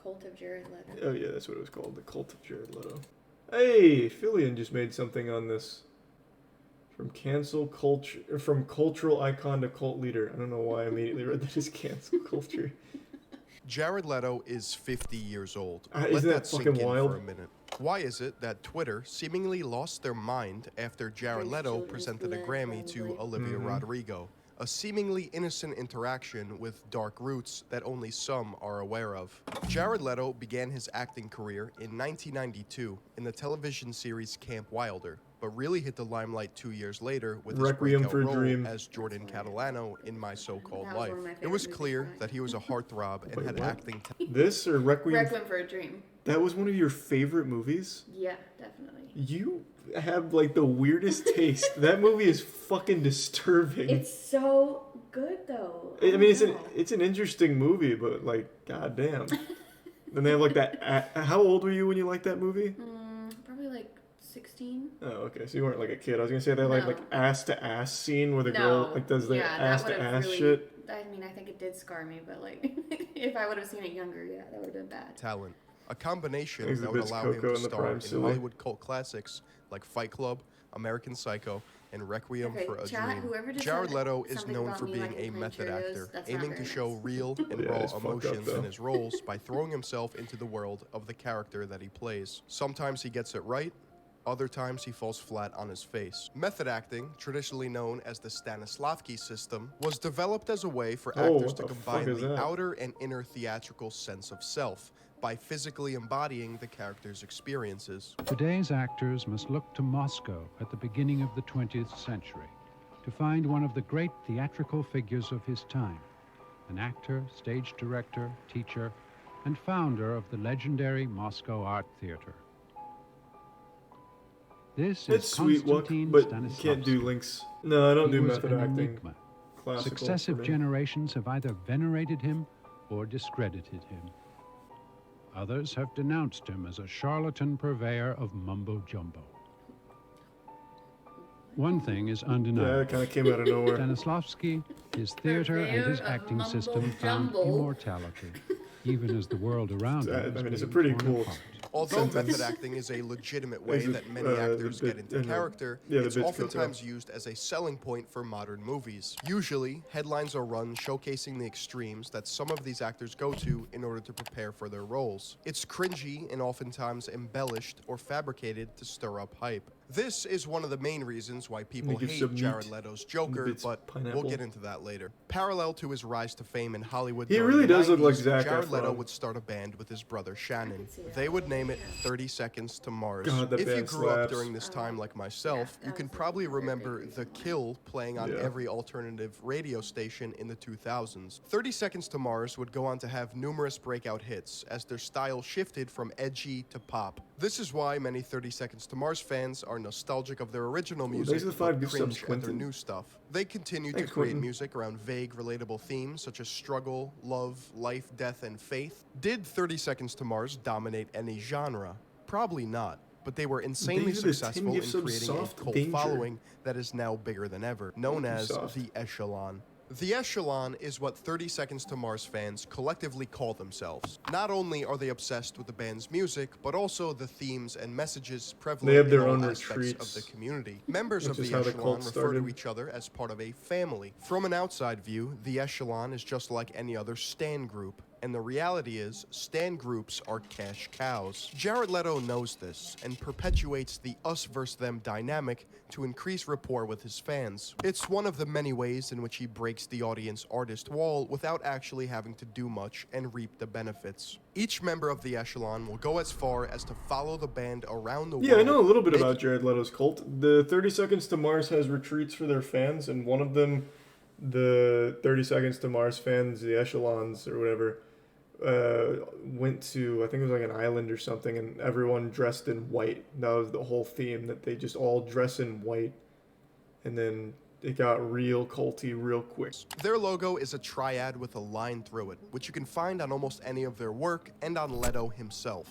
Cult of Jared Leto. Oh yeah, that's what it was called, the Cult of Jared Leto. Hey, Philion just made something on this. From cultural icon to cult leader. I don't know why I immediately read that as cancel culture. Jared Leto is 50 years old. Isn't Let that that sink fucking in wild? for a minute. Why is it that Twitter seemingly lost their mind after Jared Leto presented a Grammy to Olivia Rodrigo? A seemingly innocent interaction with dark roots that only some are aware of. Jared Leto began his acting career in 1992 in the television series Camp Wilder, but really hit the limelight 2 years later with his Requiem breakout for a role Dream. as Jordan Catalano in My So-Called That was Life. one of my It was favorite clear movies. that he was a heartthrob and Wait, had what? acting This or Requiem? Requiem for a Dream. That was one of your favorite movies? Yeah, definitely. You have like the weirdest taste. That movie is fucking disturbing. It's so good though. I mean, it's an interesting movie, but like, goddamn. Then they have like that. How old were you when you liked that movie? Probably like 16. Oh, okay. So you weren't like a kid. I was gonna say that like ass to ass scene where the girl like does the ass to ass shit. I mean, I think it did scar me, but like, if I would have seen it younger, yeah, that would have been bad. talent. A combination that would Exhibits allow him Coco to and the star Prime in Silly. Hollywood cult classics like Fight Club, American Psycho, and Requiem Okay, for a chat, Dream. whoever just Jared said Leto is something known about for me being liking a plain method Cheerios, actor, that's not aiming very to show nice. real and Yeah, raw it's fucked up, emotions though. in his roles by throwing himself into the world of the character that he plays. Sometimes he gets it right, other times he falls flat on his face. Method acting, traditionally known as the Stanislavski system, was developed as a way for Oh, actors what to the combine fuck is the that? outer and inner theatrical sense of self by physically embodying the character's experiences. Today's actors must look to Moscow at the beginning of the 20th century to find one of the great theatrical figures of his time, an actor, stage director, teacher, and founder of the legendary Moscow Art Theater. This It's is sweet luck, Konstantin but you Stanislavski. can't do links. No, I don't He do was method an acting. enigma. Classical Successive for me. generations have either venerated him or discredited him. Others have denounced him as a charlatan purveyor of mumbo-jumbo. One thing is Yeah, undeniable. it kind of came out of nowhere. Stanislavski, his theater and his Purveyor of acting system found mumbo-jumbo. immortality, even as the world around him I was mean, it's a being pretty torn cool apart. Although sentence. method acting is a legitimate way Is it, that many the actors bit get into in the- character, yeah, the it's bits oftentimes used as a selling point for modern movies. Usually, headlines are run showcasing the extremes that some of these actors go to in order to prepare for their roles. It's cringy and oftentimes embellished or fabricated to stir up hype. This is one of the main reasons why people Make it hate some Jared meat Leto's and Joker, bits but pineapple. we'll get into that later. Parallel to his rise to fame in Hollywood, He during really the does look like 90s, Zac Jared Leto Efron. would start a band with his brother Shannon. see that. They would name it 30 Seconds to Mars. God, that If you band grew up slaps. during this time like myself, yeah, you that can was probably a very big remember reason The why. Kill playing on Yeah. every alternative radio station in the 2000s. 30 Seconds to Mars would go on to have numerous breakout hits as their style shifted from edgy to pop. This is why many 30 Seconds to Mars fans are nostalgic of their original music, thanks for the 5 but gift cringe subs, at their Quentin. new stuff. They continue to Thanks, create Quentin. music around vague, relatable themes such as struggle, love, life, death, and faith. Did 30 Seconds to Mars dominate any genre? Probably not. But they were insanely David, the 10 successful in gifts of creating a soft cult danger. following that is now bigger than ever, known Thank you, as Soft. the Echelon. The Echelon is what 30 Seconds to Mars fans collectively call themselves. Not only are they obsessed with the band's music, but also the themes and messages prevalent have their in all own aspects retreats, of the community. Members which of is the how the Echelon cult refer started. to each other as part of a family. From an outside view, the Echelon is just like any other stan group. And the reality is, stan groups are cash cows. Jared Leto knows this and perpetuates the us versus them dynamic to increase rapport with his fans. It's one of the many ways in which he breaks the audience-artist wall without actually having to do much and reap the benefits. Each member of the Echelon will go as far as to follow the band around the world. Yeah, I know a little bit making about Jared Leto's cult. The 30 Seconds to Mars has retreats for their fans, and one of them, the 30 Seconds to Mars fans, the Echelons or whatever, went to, I think it was like an island or something, and everyone dressed in white. That was the whole theme, that they just all dress in white. And then it got real culty real quick. Their logo is a triad with a line through it, which you can find on almost any of their work and on Leto himself.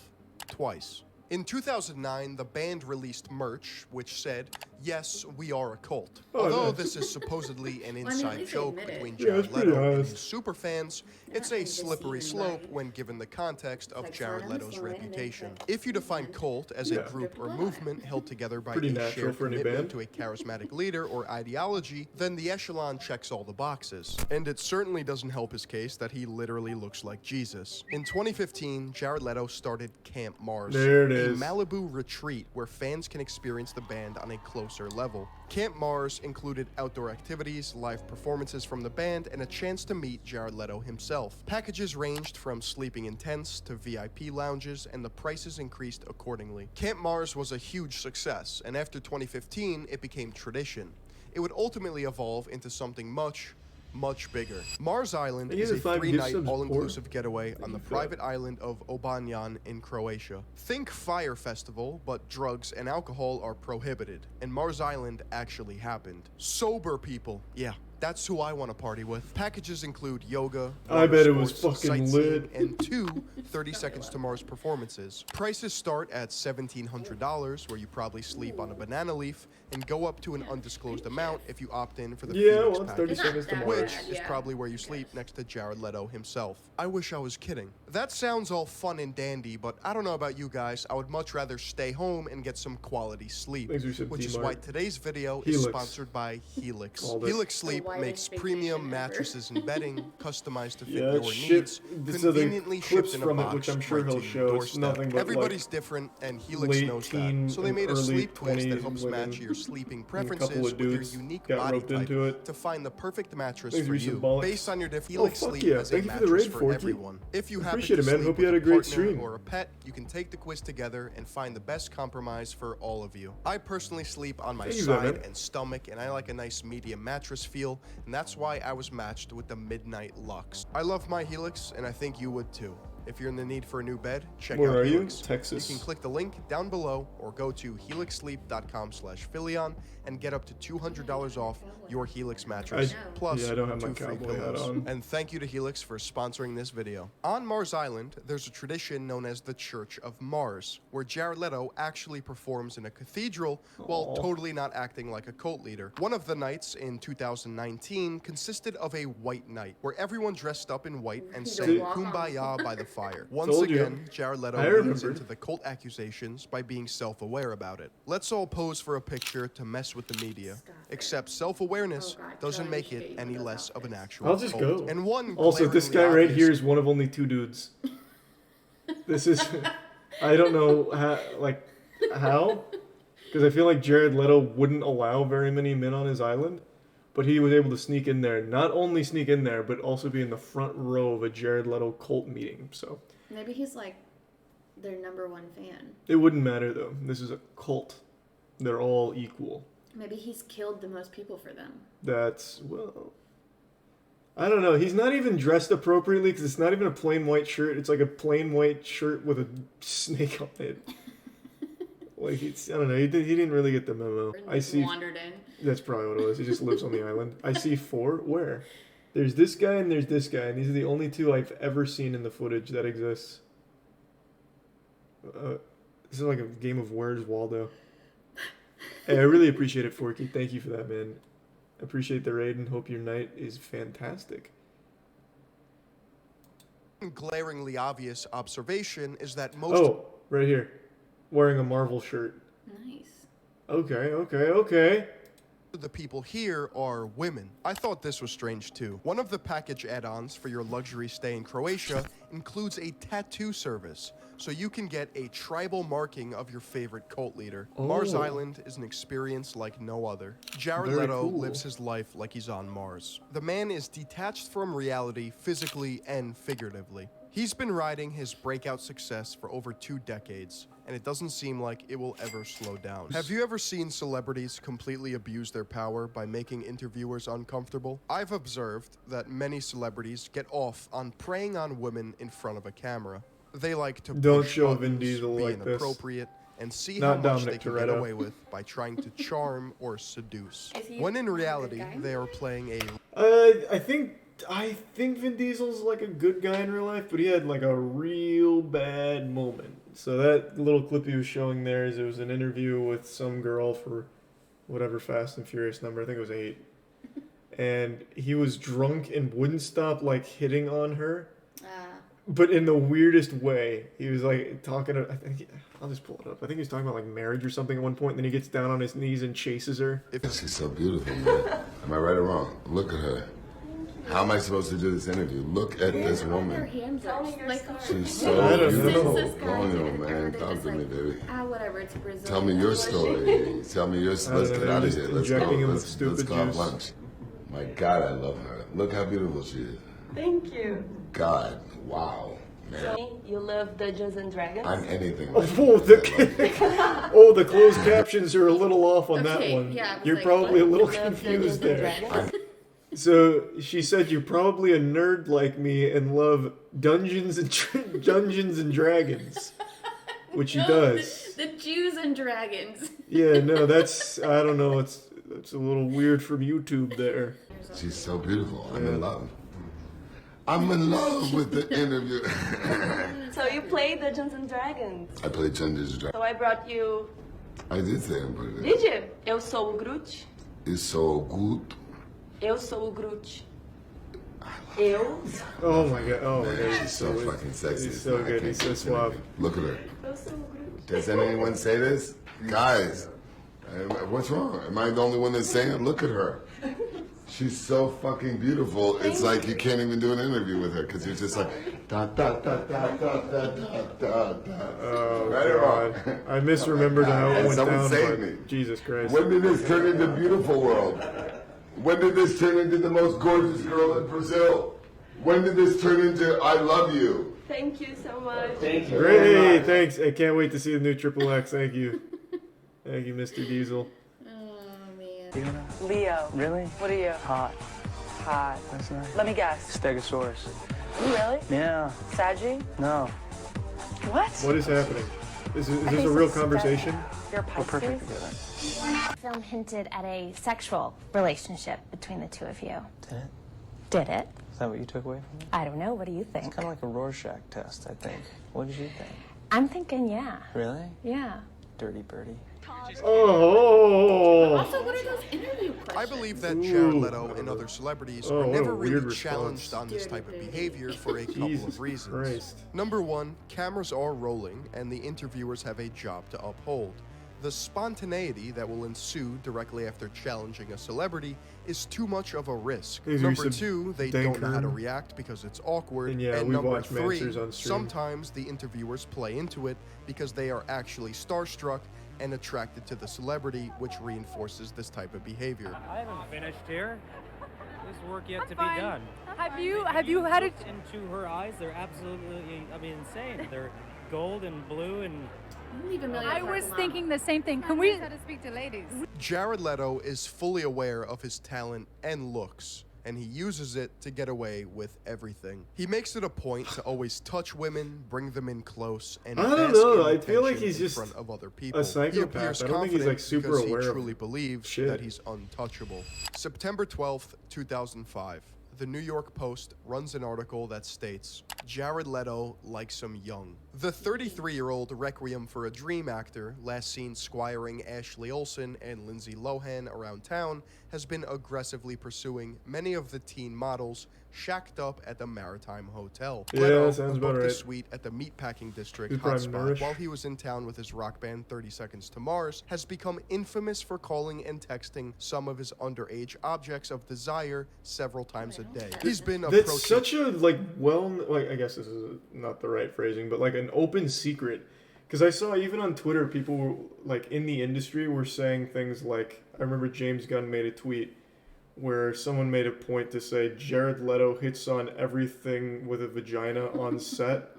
Twice. In 2009, the band released merch which said, "Yes, we are a cult." Oh, Although nice. this is supposedly an Well, I mean, at inside least they joke admit it. between Yeah, Jared it's pretty Leto and honest. his superfans, it's Not a being slippery deceived, slope right? when given the context of like Jared someone Leto's else reputation. landed, If you define and cult as a Yeah. group or Dripped movement held together by Pretty a natural shared for any commitment band. to a charismatic leader or ideology, then the Echelon checks all the boxes. And it certainly doesn't help his case that he literally looks like Jesus. In 2015, Jared Leto started Camp Mars, There it a is. Malibu retreat where fans can experience the band on a closer level. Camp Mars included outdoor activities, live performances from the band, and a chance to meet Jared Leto himself. Packages ranged from sleeping in tents to VIP lounges, and the prices increased accordingly. Camp Mars was a huge success, and after 2015, it became tradition. It would ultimately evolve into something much bigger. Mars Island Thank you is for a 5 gift 3-night subs, all-inclusive getaway on the for that. private island of Obanjan in Croatia. Think Fire Festival, but drugs and alcohol are prohibited, and Mars Island actually happened. Sober people, yeah. That's who I want to party with. Packages include yoga, I water bet it was sports, fucking sightseeing, lit. and 2 30 Seconds to Mars performances. Prices start at $1,700, where you probably sleep on a banana leaf, and go up to an undisclosed amount if you opt in for the Yeah, Phoenix well, it's 30 package, It's not seconds to that Mars. which bad, is yeah. probably where you sleep next to Jared Leto himself. I wish I was kidding. That sounds all fun and dandy, but I don't know about you guys. I would much rather stay home and get some quality sleep, Thanks, we said which is D-Mart. why today's video Helix. is sponsored by Helix. Called it. Helix Sleep whitest makes vacation premium ever. mattresses and bedding customized to fit Yeah, your it's needs, shipped. So the conveniently clips shipped in a from it, box which I'm sure right he'll to your show, it's doorstep. nothing but, Everybody's different, and Helix late knows teen that. So they made a and early sleep twist that 20s helps women match your sleeping and a couple preferences of with your dudes unique got body roped type into it. to find the perfect mattress Thanks, for recent you. bollocks. Based on your different Oh, Helix fuck Sleep yeah. has a Thank you for the mattress raid, for Forky. everyone. If you happen Appreciate to it, man. sleep Hope you with had a great partner stream. or a pet, you can take the quiz together and find the best compromise for all of you. I personally sleep on my Thank you for that, side man. and stomach, and I like a nice medium mattress feel, and that's why I was matched with the Midnight Lux. I love my Helix, and I think you would too. If you're in the need for a new bed, check Where out are you? Helix. Texas. You can click the link down below or go to helixsleep.com/Philion and get up to $200 off your Helix mattress, plus yeah, I don't have my 2 free cowboy hat pillows. on. And thank you to Helix for sponsoring this video. On Mars Island, there's a tradition known as the Church of Mars, where Jared Leto actually performs in a cathedral while Aw. totally not acting like a cult leader. One of the nights in 2019 consisted of a white night, where everyone dressed up in white and You sang don't walk on. Kumbaya by the fire. Once Told you. again, Jared Leto I leans remembered. into the cult accusations by being self-aware about it. Let's all pose for a picture to mess with the media. Stop it. Except self-awareness Oh God, doesn't Joey, make you it hate any those less of an outfits. actual I'll just cult. go. And one Also, this guy glaringly right here obvious- is one of only 2 dudes. This is, I don't know how, because I feel like Jared Leto wouldn't allow very many men on his island, but he was able to sneak in there. Not only sneak in there, but also be in the front row of a Jared Leto cult meeting. So Maybe he's like their #1 fan. it wouldn't matter though. This is a cult. They're all equal. Maybe he's killed the most people for them. That's, well, I don't know. He's not even dressed appropriately because it's not even a plain white shirt. It's like a plain white shirt with a snake on it. Like, it's, I don't know. He didn't really get the memo. I see. Wandered in. That's probably what it was. He just lives on the island. I see 4. Where? There's this guy and there's this guy. And these are the only 2 I've ever seen in the footage that exists. This is like a game of Where's Waldo. Hey, I really appreciate it, Forky. Thank you for that, man. Appreciate the raid and hope your night is fantastic. glaringly obvious observation is that most Oh, right here. Wearing a Marvel shirt. Nice. Okay. of the people here are women. I thought this was strange too. One of the package add-ons for your luxury stay in Croatia includes a tattoo service, so you can get a tribal marking of your favorite cult leader. Mars Oh. Island is an experience like no other. Jared Very Leto cool. lives his life like he's on Mars. The man is detached from reality physically and figuratively. He's been riding his breakout success for over 2 decades, and it doesn't seem like it will ever slow down. Have you ever seen celebrities completely abuse their power by making interviewers uncomfortable? I've observed that many celebrities get off on preying on women in front of a camera. They like to Don't push show Vin buttons, Diesel be like this. inappropriate, and see Not how much Dominic they can get Toretto. away with by trying to charm or seduce. Is he When in a good reality, guy? they are playing a I think I think Vin Diesel's like a good guy in real life, but he had like a real bad moment. So that little clip he was showing there is it was an interview with some girl for whatever Fast and Furious number. I think it was 8. And he was drunk and wouldn't stop like hitting on her. But in the weirdest way. He was like talking to, I'll just pull it up. I think he was talking about like marriage or something at one point, and then he gets down on his knees and chases her. She's so beautiful, man. Am I right or wrong? Look at her. How am I supposed to do this interview? Look at this woman. She's so beautiful. Colonial, man. Talk to me, baby. Whatever, it's Brazil. Tell me your story. Tell me your. Let's get out of here. Let's go. Let's go have lunch. My God, I love her. Look how beautiful she is. Thank you. God, wow. Man. You love Dungeons and Dragons? I'm anything like the closed captions are a little off on that one. Yeah, You're like, probably a little You love confused Dungeons and there. Dragons? So she said you're probably a nerd like me and love Dungeons and Dragons, which he does. The Jews and Dragons. Yeah, no, that's I don't know. It's a little weird from YouTube there. She's so beautiful. I'm in love. I'm in love with the interview. So you play Dungeons and Dragons? I play Dungeons and Dragons. So I brought you... I did say I'm pretty good. Did you? Eu sou o Groot. It's so good. Eu sou o Groot. Eu... Oh my god, Man, she's he's so fucking sexy. He's so I good, can't he's so get suave. anything. Look at her. Eu sou o Groot. Does anyone say this? Guys, what's wrong? Am I the only one that's saying it? Look at her. She's so fucking beautiful. It's like you can't even do an interview with her because you're just like da da da da da da da da. Oh Right or wrong? god, I misremembered how it went Someone down. save But me. Jesus Christ. When did this turn into beautiful world? When did this turn into the most gorgeous girl in Brazil? When did this turn into I love you? Thank you so much. Thank you. Great, thanks. I can't wait to see the new Triple X. Thank you. Thank you, Mr. Diesel. Oh man. Leo. Really? What are you? Hot. Hot. That's nice. Let me guess. Stegosaurus. You really? Yeah. Saggy? No. What? What is happening? Is I this think a real it's conversation? You're We're perfect Pisces? together. The film hinted at a sexual relationship between the two of you. Did it? Did it? Is that what you took away from it? I don't know. What do you It's think? kind of like a Rorschach test, I think. What did you think? I'm thinking, yeah. Really? Yeah. Dirty birdie. Oh. Also, what are those interview questions? I believe that Jared Leto and other celebrities Oh, are what a never weird really response. challenged on this type of behavior for a couple Jesus of reasons. Christ. Number one, cameras are rolling and the interviewers have a job to uphold. The spontaneity that will ensue directly after challenging a celebrity is too much of a risk. These are Number some two, they dank don't know how to herb. react because it's awkward. And yeah, we number watch three, Mansers on stream. sometimes the interviewers play into it because they are actually starstruck and attracted to the celebrity, which reinforces this type of behavior. I haven't finished here. There's work yet to be done. Have you had it? Into her eyes, they're absolutely, insane. They're gold and blue and I was thinking the same thing. Can we? How to speak to ladies. Jared Leto is fully aware of his talent and looks, and he uses it to get away with everything. He makes it a point to always touch women, bring them in close, and I don't bask know, in I feel like attention he's in just front of other people. a psychopath. He appears I don't think he's, like, confident super because aware he of truly believes shit. that he's untouchable. September 12th, 2005. The New York Post runs an article that states, Jared Leto likes him young. The 33-year-old Requiem for a Dream actor, last seen squiring Ashley Olsen and Lindsay Lohan around town, has been aggressively pursuing many of the teen models shacked up at the Maritime Hotel. Yeah, Leto, that sounds who about booked a right. suite at the Meatpacking District He's probably hotspot nourish. while he was in town with his rock band 30 Seconds to Mars, has become infamous for calling and texting some of his underage objects of desire several times a day. He's been approaching... That's such a I guess this is not the right phrasing, but like an open secret. Because I saw even on Twitter, people were like in the industry were saying things like, I remember James Gunn made a tweet where someone made a point to say Jared Leto hits on everything with a vagina on set,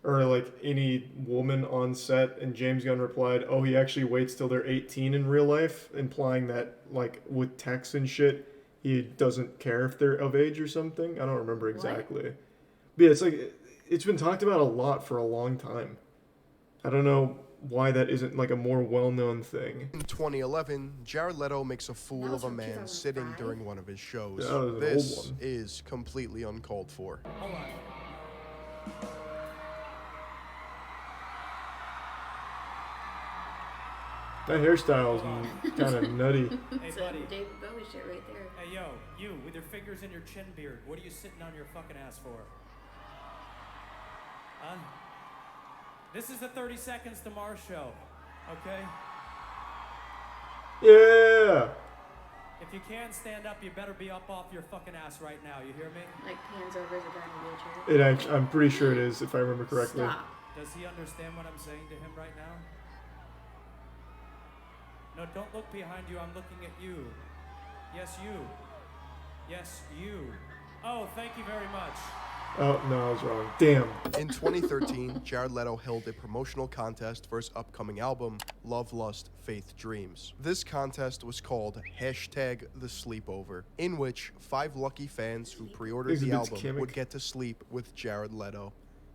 or like any woman on set, and James Gunn replied, oh, he actually waits till they're 18 in real life, implying that like with texts and shit, he doesn't care if they're of age or something. I don't remember exactly. But yeah, it's like, it's been talked about a lot for a long time. I don't know why that isn't like a more well-known thing. In 2011, Jared Leto makes a fool That was of a from man 2005? sitting during one of his shows. That was an This old one. is completely uncalled for. Hold on. That hairstyle is kind of nutty. Hey, It's buddy. David Bowie shit right there. Hey, yo, you with your fingers in your chin beard. What are you sitting on your fucking ass for? Huh? This is the 30 Seconds to Mars show, okay? Yeah. If you can't stand up, you better be up off your fucking ass right now. You hear me? Like hands over as a guy in a wheelchair. It actually, I'm pretty sure it is, if I remember correctly. Stop. Does he understand what I'm saying to him right now? No, don't look behind you. I'm looking at you. Yes, you. Yes, you. Oh, thank you very much. Oh, no, I was wrong. Damn. In 2013, Jared Leto held a promotional contest for his upcoming album, Love, Lust, Faith, Dreams. This contest was called #TheSleepover, in which 5 lucky fans who pre-ordered the Exhibits album Kimmick. would get to sleep with Jared Leto.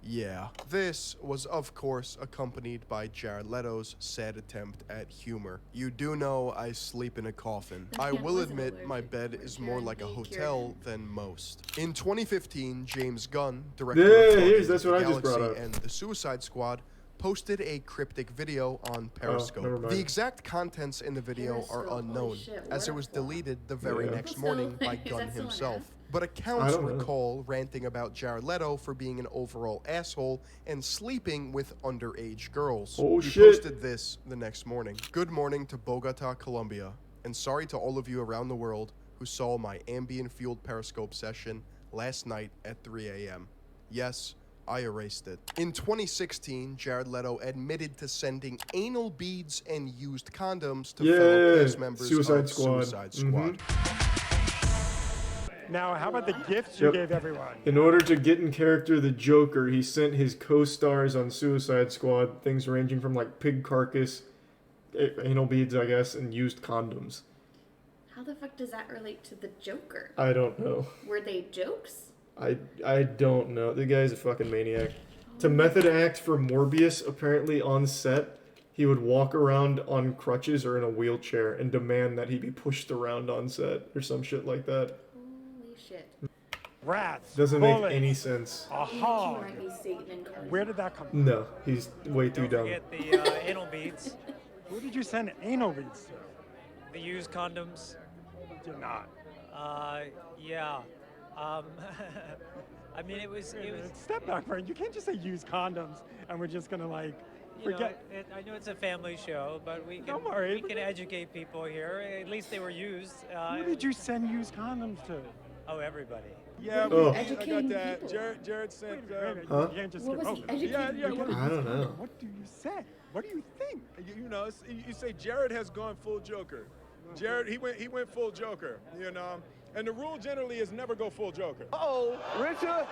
Yeah. This was, of course, accompanied by Jared Leto's sad attempt at humor. You do know I sleep in a coffin. I will wasn't admit my allergic bed to is it. more Jared like a Lee hotel cured than most. In 2015, James Gunn, director Yeah, of here's- Guardians that's of what the I just brought Galaxy up. and the Suicide Squad, posted a cryptic video on Periscope. never mind. The exact contents in the video Periscope, are holy unknown, shit, as what it a was flop. deleted the very Yeah. next So, morning by is Gunn that still an himself. app? But accounts I don't know. recall ranting about Jared Leto for being an overall asshole and sleeping with underage girls. Oh, he shit. posted this the next morning. Good morning to Bogota, Colombia, and sorry to all of you around the world who saw my ambient-fueled Periscope session last night at 3 a.m. Yes, I erased it. In 2016, Jared Leto admitted to sending anal beads and used condoms to fellow Yeah, cast members Suicide of Squad. Suicide Squad. Now, how about the gifts you Yep. gave everyone? In order to get in character the Joker, he sent his co-stars on Suicide Squad things ranging from like pig carcass, anal beads, I guess, and used condoms. How the fuck does that relate to the Joker? I don't know. Were they jokes? I don't know. The guy's a fucking maniac. To method act for Morbius, apparently on set, he would walk around on crutches or in a wheelchair and demand that he be pushed around on set or some shit like that. Holy shit. Rats. Doesn't make bullets, any sense. A He hog. might be Satan incarnate. Where did that come from? No, he's way too Don't dumb. forget the anal beads, Who did you send anal beads to? the used condoms. Did not. Yeah. I mean, it was. Step back, Frank. You can't just say use condoms and we're just gonna like You know, forget. I know it's a family show, but we can, Don't worry. we can educate people here. At least they were used. Who did you send used condoms to? Oh, everybody. Yeah, Oh. I Educating got that. people. Jared sent. Wait a minute, Huh? You can't just What skip was he over. educating? Yeah, people? what- I don't know. What do you say? What do you think? you know, you say Jared has gone full Joker. Jared, he went full Joker. You know, and the rule generally is never go full Joker. Oh, Richard.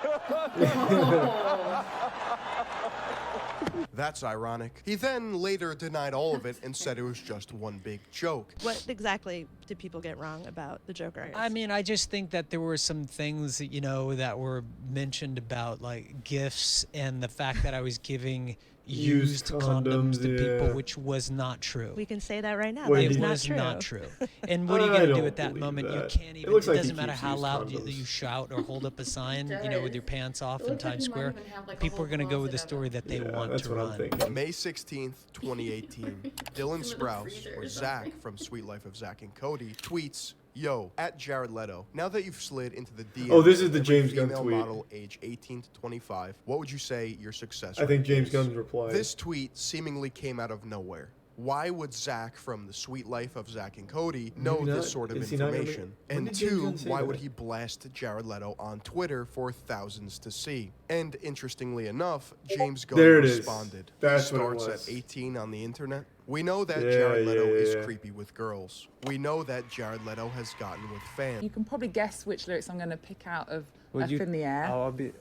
That's ironic. He then later denied all of it and said it was just one big joke. What exactly did people get wrong about the Joker? I mean, I just think that there were some things, you know, that were mentioned about like gifts and the fact that I was giving Used condoms, to people, yeah. which was not true. We can say that right now. Wait, That's It not was true. not true. And what are you I going to do don't at that believe moment? that. You can't It even. looks It like he doesn't matter keeps how used loud you condoms. shout or hold up a sign, you know, with your pants off It in looks like Times he might Square. even have, like, a People whole are going to go with the closet story of that they Yeah, want that's to what I'm run. thinking. May 16th, 2018, Dylan Some of the Sprouse, freezer or or Zach something. from Sweet Life of Zach and Cody, tweets, "Yo, at Jared Leto, now that you've slid into the DMs Oh, this is of the every James Gunn female tweet. model age 18 to 25, what would you say your success I think rate James is?" Gunn's replied. This tweet seemingly came out of nowhere. Why would Zach from the Sweet Life of Zach and Cody know Maybe this not. sort of Is he not gonna information? make- when And did James two, Gunn say why that? would he blast Jared Leto on Twitter for thousands to see? And interestingly enough, James Gunn There it is. responded. That's he what it starts was. at 18 on the internet. We know that Yeah, Jared Leto yeah, is yeah. creepy with girls. We know that Jared Leto has gotten with fans. You can probably guess which lyrics I'm going to pick out of Would Up you- in the Air. Oh, I'll be.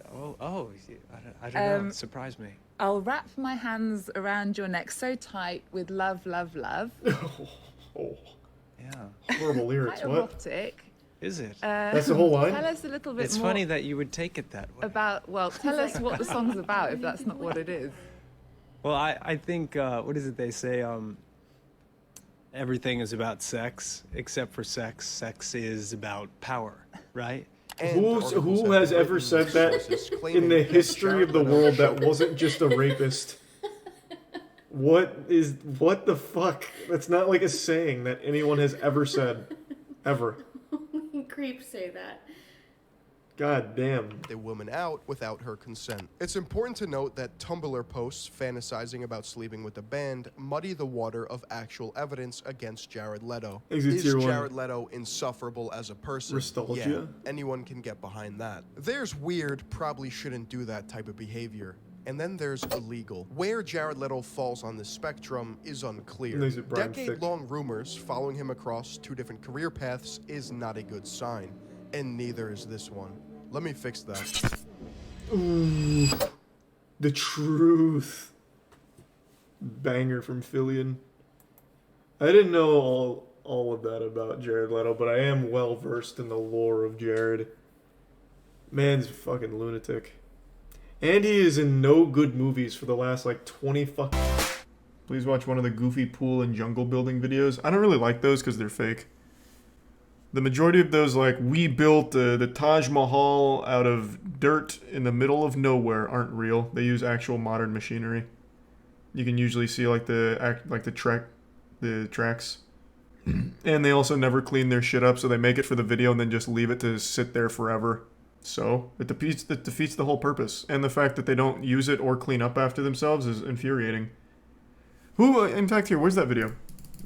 I don't know. Surprise me. I'll wrap my hands around your neck so tight with love, love, love. Oh, Yeah. horrible lyrics. Quite What? erotic. Is it? That's the whole line? Tell us a little bit It's more funny that you would take it that way. about, well, tell us what the song's about if that's not what it is. Well, I think, what is it they say? Everything is about sex, except for sex. Sex is about power, right? Who has ever said that in the history of the world that wasn't just a rapist? What the fuck? That's not like a saying that anyone has ever said. Ever. Creeps say that. God damn. The woman out without her consent. It's important to note that Tumblr posts fantasizing about sleeping with the band muddy the water of actual evidence against Jared Leto. Is Jared Leto insufferable as a person? Nostalgia? Yeah, anyone can get behind that. There's weird, probably shouldn't do that type of behavior. And then there's illegal. Where Jared Leto falls on the spectrum is unclear. Decade-long rumors following him across 2 different career paths is not a good sign. And neither is this one. Let me fix that. Ooh, the truth. Banger from Philion. I didn't know all of that about Jared Leto, but I am well versed in the lore of Jared. Man's a fucking lunatic. And he is in no good movies for the last like 20 fucking... Please watch one of the goofy pool and jungle building videos. I don't really like those because they're fake. The majority of those, like, we built the Taj Mahal out of dirt in the middle of nowhere, aren't real. They use actual modern machinery. You can usually see, like, the tracks. And they also never clean their shit up, so they make it for the video and then just leave it to sit there forever. So, it defeats the whole purpose. And the fact that they don't use it or clean up after themselves is infuriating. In fact, here, where's that video?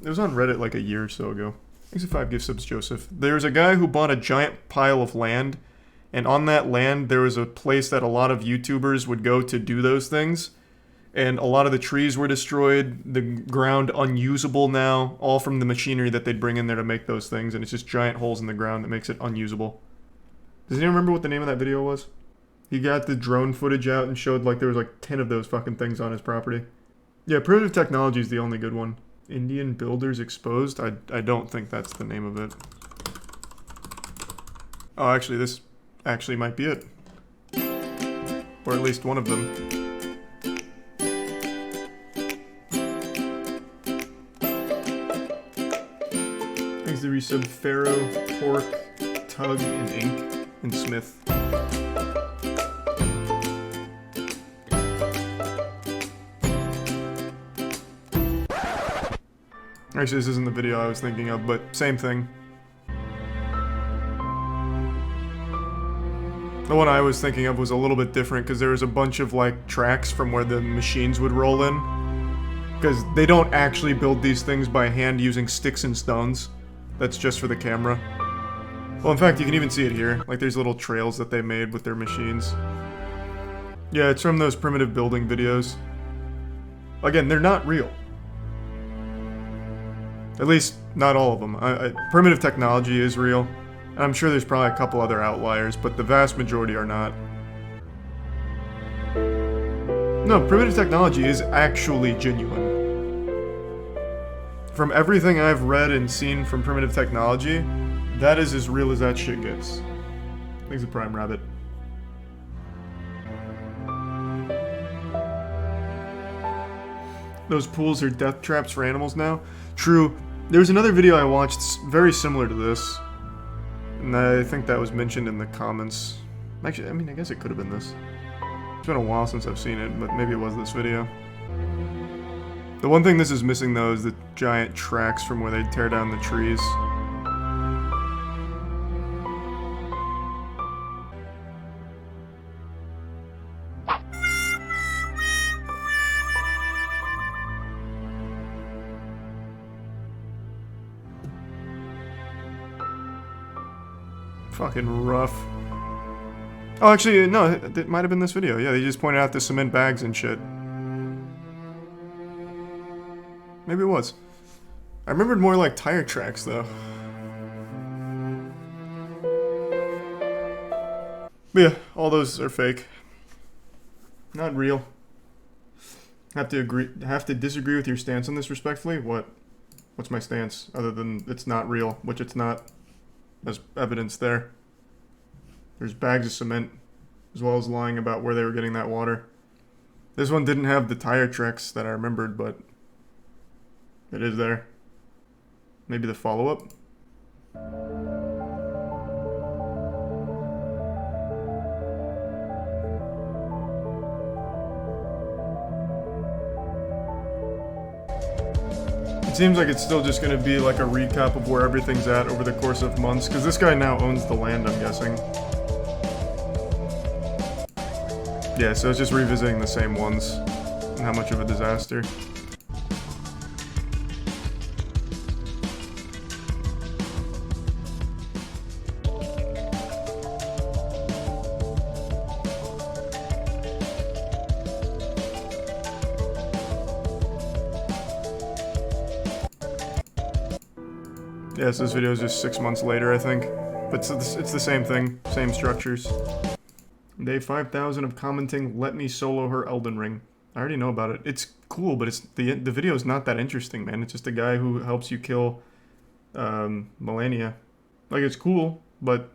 It was on Reddit like a year or so ago. Thanks for 5 gift subs, Joseph. There's a guy who bought a giant pile of land, and on that land there was a place that a lot of YouTubers would go to do those things, and a lot of the trees were destroyed, the ground unusable now, all from the machinery that they'd bring in there to make those things, and it's just giant holes in the ground that makes it unusable. Does anyone remember what the name of that video was? He got the drone footage out and showed like there was like 10 of those fucking things on his property. Yeah, Primitive Technology is the only good one. Indian Builders Exposed? I don't think that's the name of it. Oh, actually, this actually might be it. Or at least one of them. Thanks to resub Pharaoh, Pork, Tug, and Ink, and Smith. Actually, this isn't the video I was thinking of, but same thing. The one I was thinking of was a little bit different because there was a bunch of like tracks from where the machines would roll in. Because they don't actually build these things by hand using sticks and stones. That's just for the camera. Well, in fact, you can even see it here. Like there's little trails that they made with their machines. Yeah, it's from those primitive building videos. Again, they're not real. At least, not all of them. Primitive Technology is real. And I'm sure there's probably a couple other outliers, but the vast majority are not. No, Primitive Technology is actually genuine. From everything I've read and seen from Primitive Technology, that is as real as that shit gets. Thanks to Prime Rabbit. Those pools are death traps for animals now? True. There was another video I watched very similar to this. And I think that was mentioned in the comments. Actually, I mean, I guess it could have been this. It's been a while since I've seen it, but maybe it was this video. The one thing this is missing, though, is the giant tracks from where they tear down the trees. Fucking rough. Oh, actually, no, it might have been this video. Yeah, they just pointed out the cement bags and shit. Maybe it was. I remembered more like tire tracks, though. But yeah, all those are fake. Not real. Have to disagree with your stance on this respectfully? What's my stance? Other than it's not real, which it's not. There's evidence there. There's bags of cement, as well as lying about where they were getting that water. This one didn't have the tire tracks that I remembered, but it is there. Maybe the follow-up? It seems like it's still just going to be like a recap of where everything's at over the course of months, because this guy now owns the land, I'm guessing. Yeah, so it's just revisiting the same ones, and how much of a disaster. Yeah, so this video is just 6 months later, I think. But it's the same thing, same structures. Day 5,000 of commenting, let me solo her Elden Ring. I already know about it. It's cool, but it's the video is not that interesting, man. It's just a guy who helps you kill Melania. Like, it's cool, but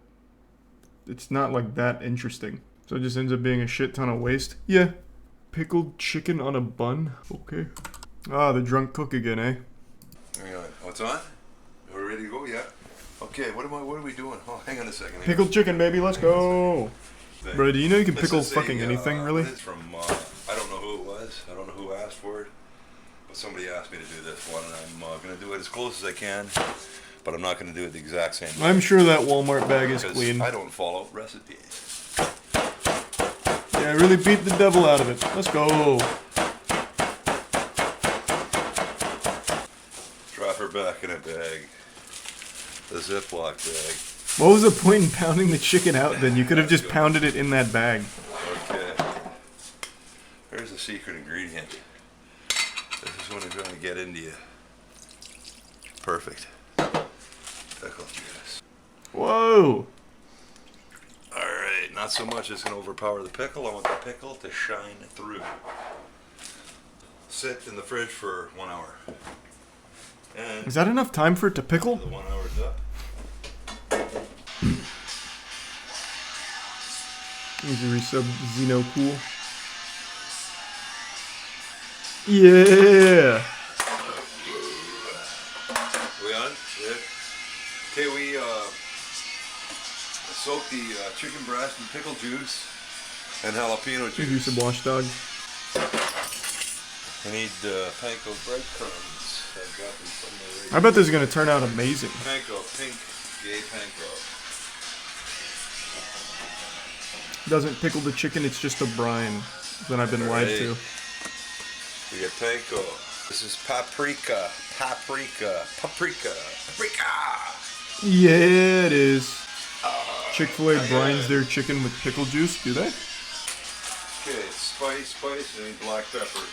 it's not like that interesting. So it just ends up being a shit ton of waste. Yeah. Pickled chicken on a bun? Okay. Ah, the drunk cook again, eh? What's on? We're ready to go, yeah. Okay, what are we doing? Oh, hang on a second. Pickled chicken, baby, let's go! Bro, do you know you can This pickle is a, fucking anything, really? It's from, I don't know who it was. I don't know who asked for it. But somebody asked me to do this one, and I'm going to do it as close as I can. But I'm not going to do it the exact same way. I'm sure that Walmart bag is because clean. I don't follow recipes. Yeah, really beat the devil out of it. Let's go! Drop her back in a bag. The Ziploc bag. What was the point in pounding the chicken out then? You could have just pounded it in that bag. Okay. Here's the secret ingredient. This is when it's going to get into you. Perfect. Pickle juice. Whoa! Alright, not so much it's going to overpower the pickle. I want the pickle to shine through. Sit in the fridge for 1 hour. And Is that enough time for it to pickle? the 1 hour's up. Easy resub Xeno Cool. Yeah! We on? Yeah. Okay, we soak the chicken breast in pickle juice and jalapeno Easy juice. resub Watchdog. I need panko breadcrumbs. I've got them somewhere right I bet this is gonna turn out amazing. Panko, pink, gay panko. Doesn't pickle the chicken, it's just a brine. Then I've been lied to. We got panko. This is paprika. Paprika. Paprika. Paprika! Yeah, it is. Chick-fil-A brines their chicken with pickle juice, do they? Okay, spice, and then black pepper.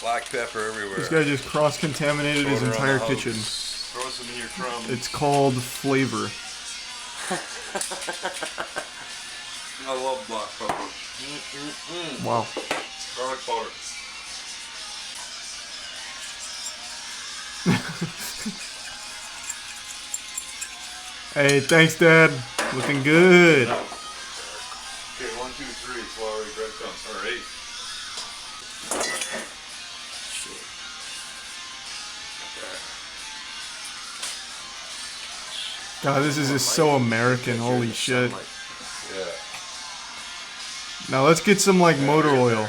Black pepper everywhere. This guy just cross-contaminated his Throw it around entire the kitchen. house. Throw some in your crumbs. It's called flavor. I love black pepper. Wow. Garlic powder. Hey, thanks, Dad. Looking good. Okay, 1, 2, 3. Flour, breadcrumbs. Alright. God, this is just so American. Holy shit. Yeah. Now let's get some like motor oil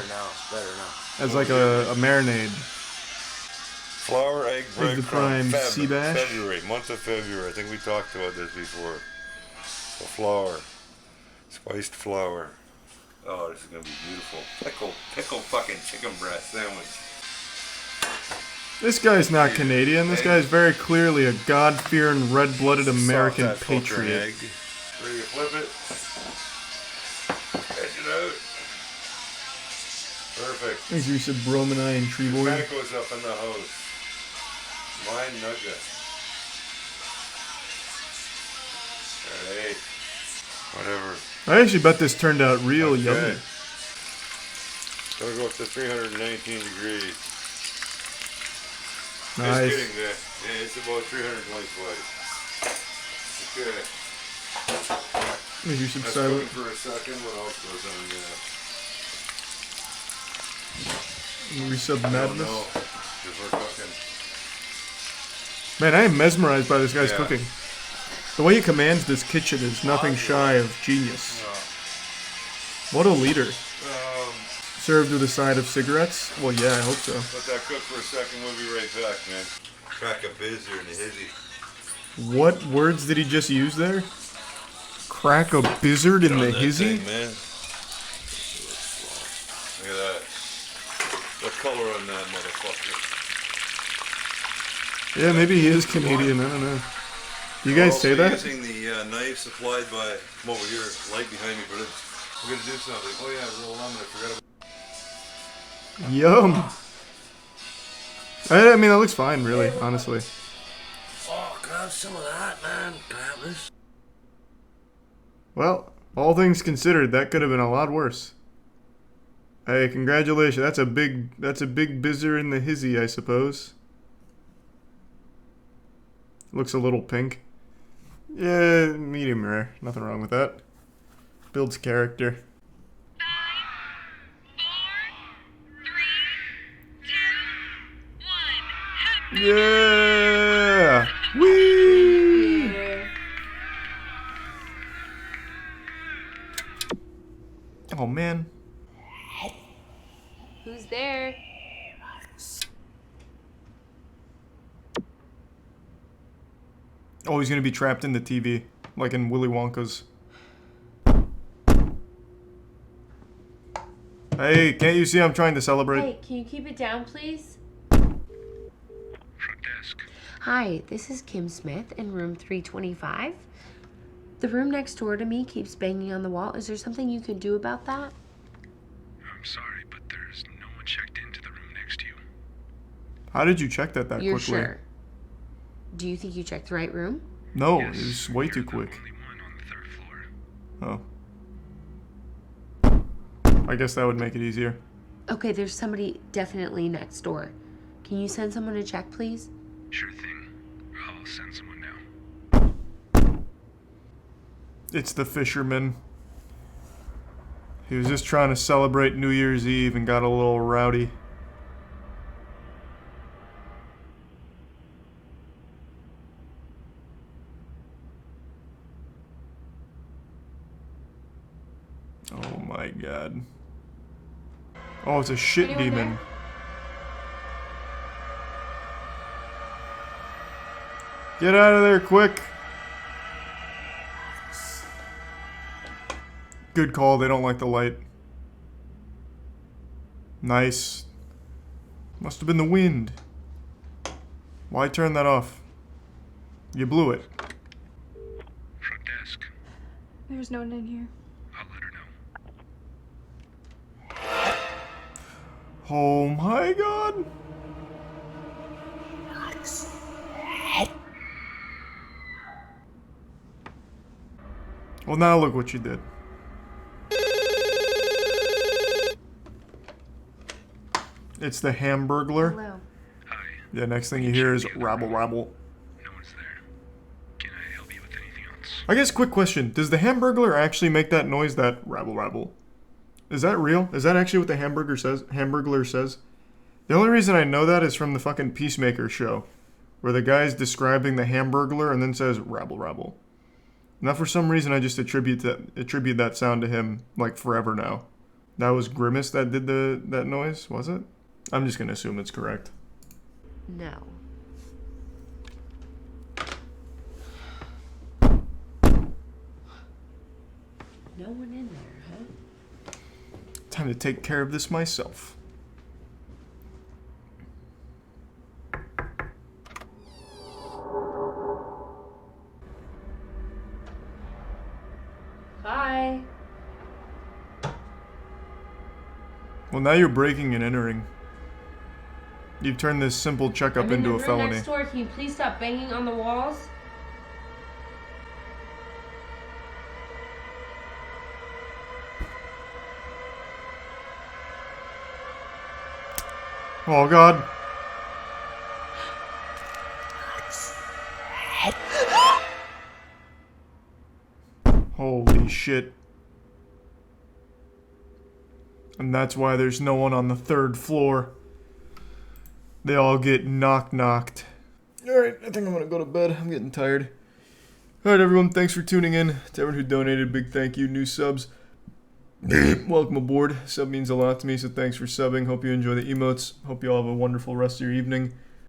Better now. as like a marinade. Flour, egg, Here's the prime breadcrumbs. sea bash. February, month of February. I think we talked about this before. So flour, spiced flour. Oh, this is gonna be beautiful. Pickle fucking chicken breast sandwich. This guy's not Canadian. This guy's very clearly a God-fearing, red-blooded American Salt that filter patriot. egg. Ready to flip it? Edge it out. Perfect. Thanks, Risa Bromini and Tree Boy. Panko's up in the house. Mine nugget. Alright. Whatever. I actually bet this turned out real yummy. Gonna go up to 319 degrees. Nice. Just kidding there. Yeah, it's about 325. Okay. Maybe you should That's silent. cooking for a second. What else goes on there? Resub I don't madness. know. 'Cause we're cooking. Man, I am mesmerized by this guy's Yeah. cooking. The way he commands this kitchen is nothing shy of genius. What a leader. Served with a side of cigarettes? Well, yeah, I hope so. Let that cook for a second. We'll be right back, man. Crack a biz here in the hizzy. What words did he just use there? Crack a bizzard in the hizzy? Thing, man. Look at that. What color on that motherfucker? Yeah, maybe he is Canadian. I don't know. You guys say that? Using the knife supplied by. Come over here, light behind me, but we're gonna do something. Oh yeah, roll lemon. I forgot about. Yum. I mean, that looks fine, really, honestly. Oh, grab some of that, man. Grab this. Well, all things considered, that could have been a lot worse. Hey, congratulations. That's a big bizzer in the hizzy, I suppose. Looks a little pink. Yeah, medium rare. Nothing wrong with that. Builds character. Yeah! Whee! Oh man. Who's there? Oh, he's gonna be trapped in the TV, like in Willy Wonka's. Hey, can't you see I'm trying to celebrate? Hey, can you keep it down, please? Hi, this is Kim Smith in room 325. The room next door to me keeps banging on the wall. Is there something you can do about that? I'm sorry, but there's no one checked into the room next to you. How did you check that You're quickly? sure? Do you think you checked the right room? No, it was way too quick. Oh. I guess that would make it easier. Okay, there's somebody definitely next door. Can you send someone to check, please? Sure thing. I'll send someone now. It's the fisherman. He was just trying to celebrate New Year's Eve and got a little rowdy. Oh my god. Oh, it's a shit Anyone demon. there? Get out of there quick. Good call, they don't like the light. Nice. Must have been the wind. Why turn that off? You blew it. Front desk. There's no one in here. I'll let her know. Oh my god. Well, now look what you did. It's the Hamburglar. Hello. Yeah, next thing you hear is rabble rabble. No one's there. Can I help you with anything else? I guess quick question. Does the Hamburglar actually make that noise, that rabble rabble? Is that real? Is that actually what the Hamburglar says? The only reason I know that is from the fucking Peacemaker show, where the guy's describing the Hamburglar and then says rabble rabble. Now for some reason I just attribute that sound to him like forever now. That was Grimace that did that noise, was it? I'm just gonna assume it's correct. No. No one in there, huh? Time to take care of this myself. Hi. Well, now you're breaking and entering. You've turned this simple checkup I'm in into the a room felony. next door. Can you please stop banging on the walls? Oh god. Holy shit. And that's why there's no one on the 3rd floor. they all get knocked. Alright, I think I'm gonna go to bed. I'm getting tired. Alright, everyone, thanks for tuning in. To everyone who donated, big thank you. New subs, welcome aboard. Sub means a lot to me, so thanks for subbing. Hope you enjoy the emotes. Hope you all have a wonderful rest of your evening.